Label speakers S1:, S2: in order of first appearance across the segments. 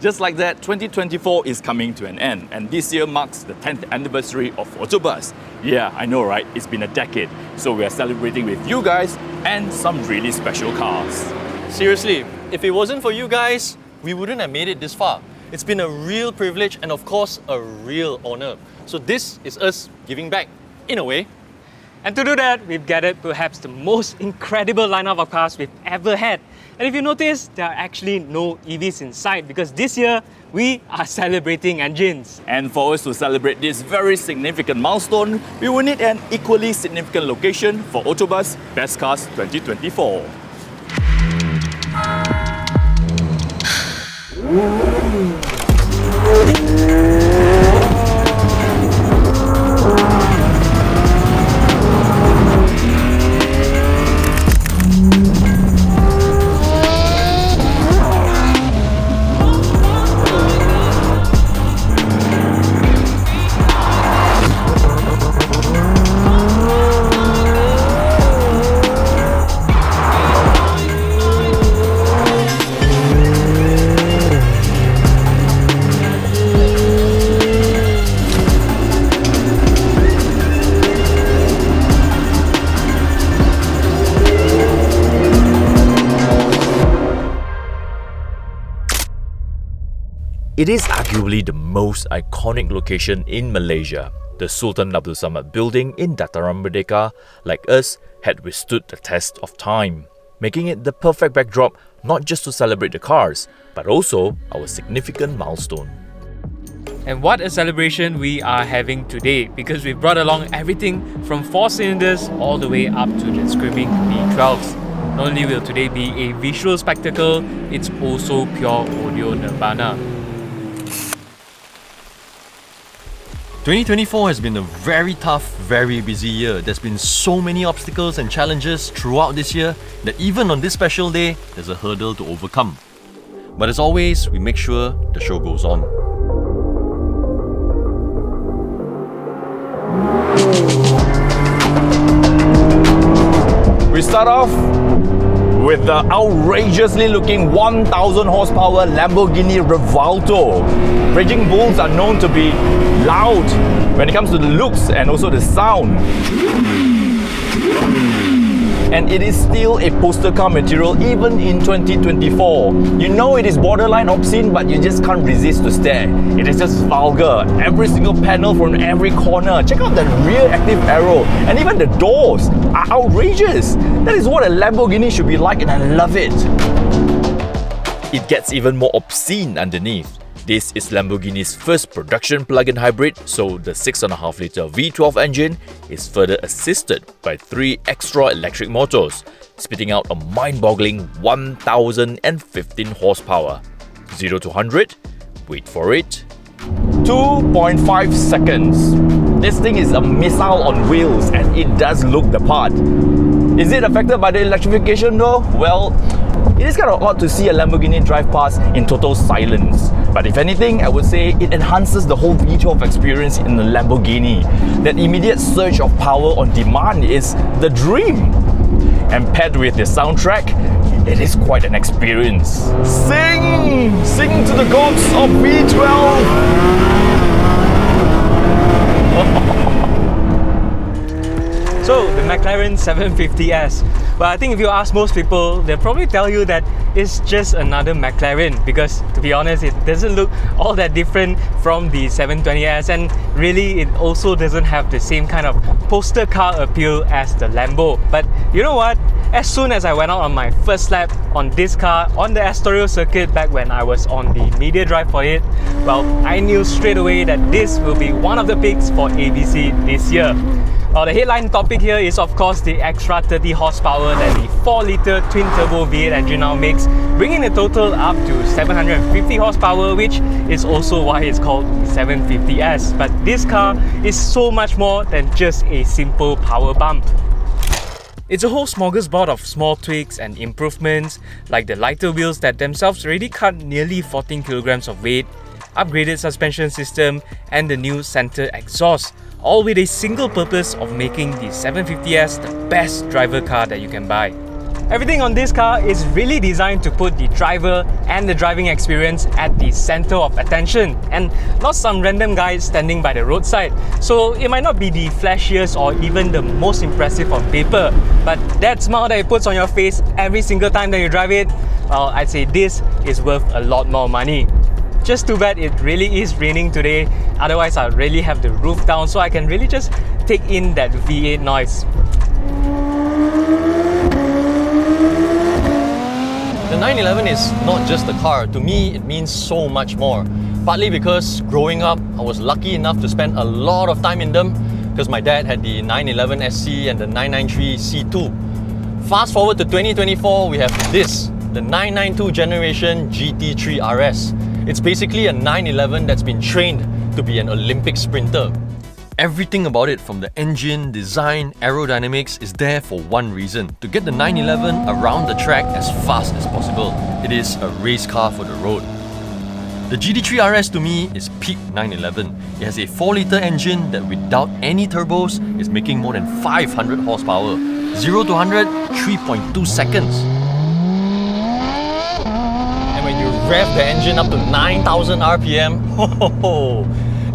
S1: Just like that, 2024 is coming to an end, and this year marks the 10th anniversary of AutoBuzz. Yeah, I know, right? It's been a decade, so we are celebrating with you guys and some really special cars.
S2: Seriously, if it wasn't for you guys, we wouldn't have made it this far. It's been a real privilege and of course a real honor. So this is us giving back, in a way.
S3: And to do that, we've gathered perhaps the most incredible lineup of cars we've ever had. And if you notice, there are actually no EVs in sight because this year, we are celebrating engines.
S1: And for us to celebrate this very significant milestone, we will need an equally significant location for AutoBuzz Best Cars 2024.
S4: It is arguably the most iconic location in Malaysia. The Sultan Abdul Samad building in Dataran Merdeka, like us, had withstood the test of time, making it the perfect backdrop not just to celebrate the cars, but also our significant milestone.
S3: And what a celebration we are having today because we've brought along everything from 4 cylinders all the way up to the screaming V12s. Not only will today be a visual spectacle, it's also pure audio nirvana.
S2: 2024 has been a very tough, very busy year. There's been so many obstacles and challenges throughout this year that even on this special day, there's a hurdle to overcome. But as always, we make sure the show goes on.
S1: We start off with the outrageously looking 1000 horsepower Lamborghini Revuelto. Raging Bulls are known to be loud when it comes to the looks and also the sound. And it is still a poster car material even in 2024. You know it is borderline obscene, but you just can't resist to stare. It is just vulgar. Every single panel from every corner. Check out that rear active arrow. And even the doors are outrageous. That is what a Lamborghini should be like, and I love it.
S4: It gets even more obscene underneath. This is Lamborghini's first production plug-in hybrid, so the 6.5-litre V12 engine is further assisted by 3 extra electric motors, spitting out a mind-boggling 1015 horsepower. 0 to 100, wait for it,
S1: 2.5 seconds. This thing is a missile on wheels and it does look the part. Is it affected by the electrification though? Well, it is kind of odd to see a Lamborghini drive past in total silence. But if anything, I would say it enhances the whole V12 experience in the Lamborghini. That immediate surge of power on demand is the dream. And paired with the soundtrack, it is quite an experience. Sing! Sing to the gods of V12!
S3: So, the McLaren 750S. Well, I think if you ask most people, they'll probably tell you that it's just another McLaren because, to be honest, it doesn't look all that different from the 720S, and really it also doesn't have the same kind of poster car appeal as the Lambo. But you know what? As soon as I went out on my first lap on this car on the Astoria circuit back when I was on the media drive for it, well, I knew straight away that this will be one of the picks for ABC this year. Well, the headline topic here is of course the extra 30 horsepower that the 4-litre twin-turbo V8 engine now makes, bringing the total up to 750 horsepower, which is also why it's called the 750S. But this car is so much more than just a simple power bump. It's a whole smorgasbord of small tweaks and improvements, like the lighter wheels that themselves already cut nearly 14 kilograms of weight, upgraded suspension system, and the new center exhaust, all with a single purpose of making the 750S the best driver car that you can buy. Everything on this car is really designed to put the driver and the driving experience at the center of attention and not some random guy standing by the roadside. So it might not be the flashiest or even the most impressive on paper, but that smile that it puts on your face every single time that you drive it, well, I'd say this is worth a lot more money. Just too bad it really is raining today, otherwise I'd really have the roof down so I can really just take in that V8 noise.
S2: The 911 is not just a car. To me, it means so much more. Partly because growing up, I was lucky enough to spend a lot of time in them because my dad had the 911 SC and the 993 C2. Fast forward to 2024, we have this, the 992 generation GT3 RS. It's basically a 911 that's been trained to be an Olympic sprinter. Everything about it, from the engine, design, aerodynamics, is there for one reason: to get the 911 around the track as fast as possible. It is a race car for the road. The GT3 RS to me is peak 911. It has a 4-litre engine that without any turbos is making more than 500 horsepower. 0 to 100, 3.2 seconds. And when you rev the engine up to 9,000 RPM,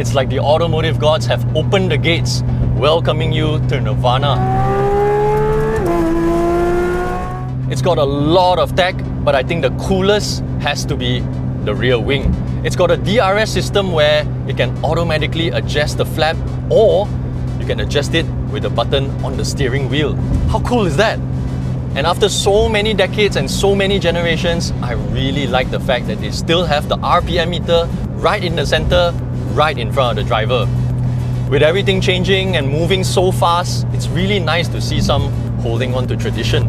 S2: it's like the automotive gods have opened the gates, welcoming you to Nirvana. It's got a lot of tech, but I think the coolest has to be the rear wing. It's got a DRS system where it can automatically adjust the flap, or you can adjust it with a button on the steering wheel. How cool is that? And after so many decades and so many generations, I really like the fact that they still have the RPM meter right in the center, right in front of the driver. With everything changing and moving so fast, it's really nice to see some holding on to tradition.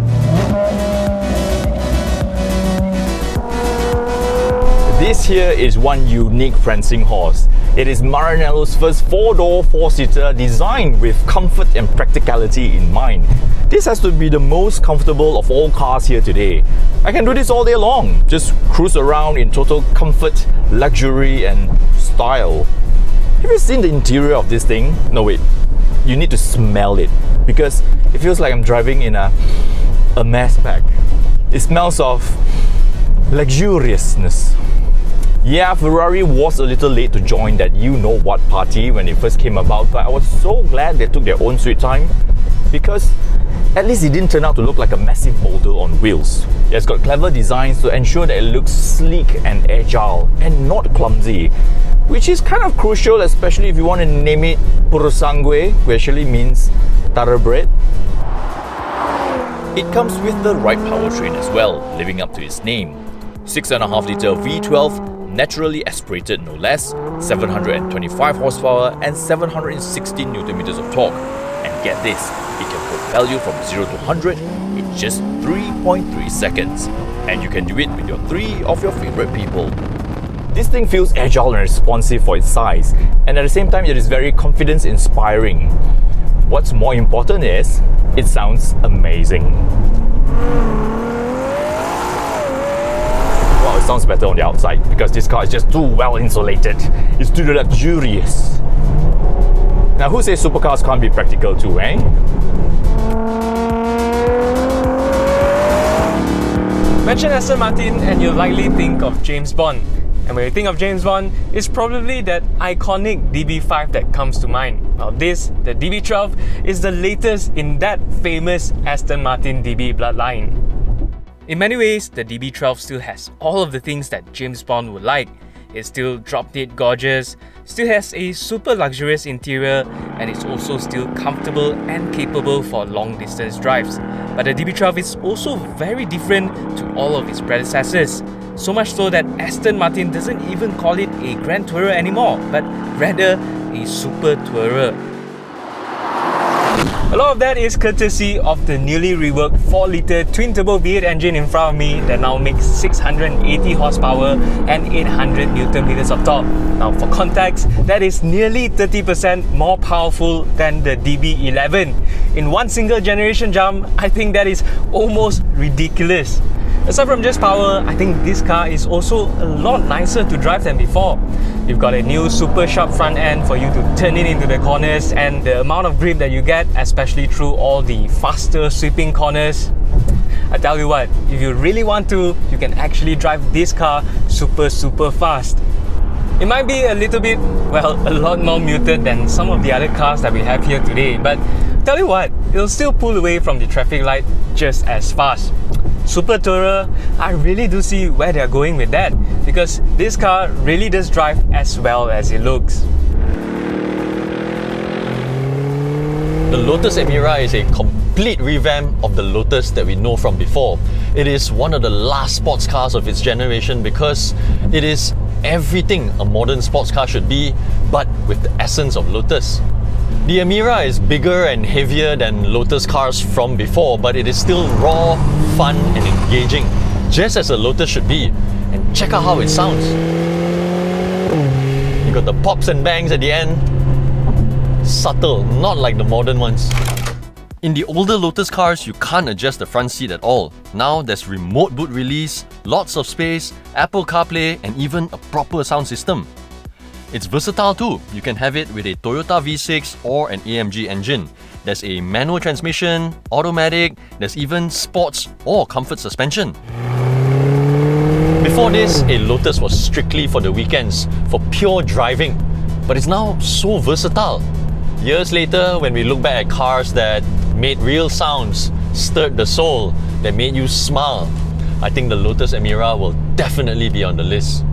S1: This here is one unique prancing horse. It is Maranello's first 4-door, 4-seater designed with comfort and practicality in mind. This has to be the most comfortable of all cars here today. I can do this all day long, just cruise around in total comfort, luxury and style. Have you seen the interior of this thing? No wait, you need to smell it because it feels like I'm driving in a mass pack. It smells of luxuriousness. Yeah, Ferrari was a little late to join that you-know-what party when it first came about, but I was so glad they took their own sweet time because at least it didn't turn out to look like a massive boulder on wheels. It's got clever designs to ensure that it looks sleek and agile and not clumsy, which is kind of crucial, especially if you want to name it Purosangue, which actually means thoroughbred.
S4: It comes with the right powertrain as well, living up to its name. 6.5-litre V12, naturally aspirated no less, 725 horsepower and 760 Nm of torque. And get this, it can propel you from 0 to 100 in just 3.3 seconds. And you can do it with your 3 of your favourite people.
S1: This thing feels agile and responsive for its size, and at the same time it is very confidence-inspiring. What's more important is, it sounds amazing. Well, it sounds better on the outside because this car is just too well insulated. It's too luxurious. Now who says supercars can't be practical too, eh?
S3: Mention Aston Martin and you'll likely think of James Bond. And when you think of James Bond, it's probably that iconic DB5 that comes to mind. Now this, the DB12, is the latest in that famous Aston Martin DB bloodline. In many ways, the DB12 still has all of the things that James Bond would like. It's still drop-dead gorgeous, still has a super luxurious interior, and it's also still comfortable and capable for long-distance drives. But the DB12 is also very different to all of its predecessors. So much so that Aston Martin doesn't even call it a Grand Tourer anymore, but rather a Super Tourer. A lot of that is courtesy of the newly reworked 4-litre twin-turbo V8 engine in front of me that now makes 680 horsepower and 800 Nm of torque. Now for context, that is nearly 30% more powerful than the DB11. In one single generation jump, I think that is almost ridiculous. Aside from just power, I think this car is also a lot nicer to drive than before. You've got a new super sharp front end for you to turn it into the corners, and the amount of grip that you get, especially through all the faster sweeping corners, I tell you what, if you really want to, you can actually drive this car super fast. It might be a little bit, well, a lot more muted than some of the other cars that we have here today, but tell you what, it'll still pull away from the traffic light just as fast. Super tourer, I really do see where they're going with that, because this car really does drive as well as it looks.
S2: The Lotus Emira is a complete revamp of the Lotus that we know from before. It is one of the last sports cars of its generation because it is everything a modern sports car should be, but with the essence of Lotus. The Emira is bigger and heavier than Lotus cars from before, but it is still raw, fun and engaging, just as a Lotus should be. And check out how it sounds. You got the pops and bangs at the end. Subtle, not like the modern ones. In the older Lotus cars, you can't adjust the front seat at all. Now there's remote boot release, lots of space, Apple CarPlay and even a proper sound system. It's versatile too. You can have it with a Toyota V6 or an AMG engine. There's a manual transmission, automatic, there's even sports or comfort suspension. Before this, a Lotus was strictly for the weekends, for pure driving. But it's now so versatile. Years later, when we look back at cars that made real sounds, stirred the soul, that made you smile, I think the Lotus Emira will definitely be on the list.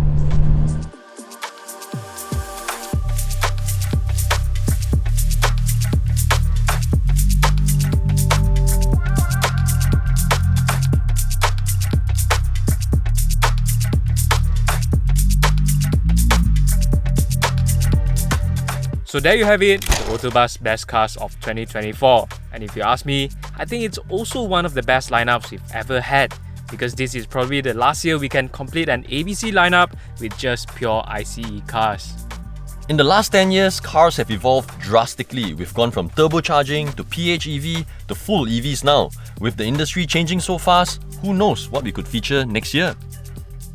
S3: So there you have it, the AutoBuzz Best Cars of 2024. And if you ask me, I think it's also one of the best lineups we've ever had, because this is probably the last year we can complete an ABC lineup with just pure ICE cars.
S2: In the last 10 years, cars have evolved drastically. We've gone from turbocharging to PHEV to full EVs now. With the industry changing so fast, who knows what we could feature next year?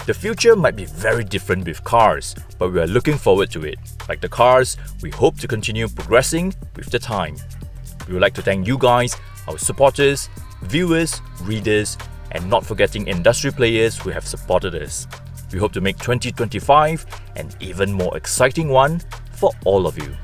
S4: The future might be very different with cars, but we are looking forward to it. Like the cars, we hope to continue progressing with the time. We would like to thank you guys, our supporters, viewers, readers, and not forgetting industry players who have supported us. We hope to make 2025 an even more exciting one for all of you.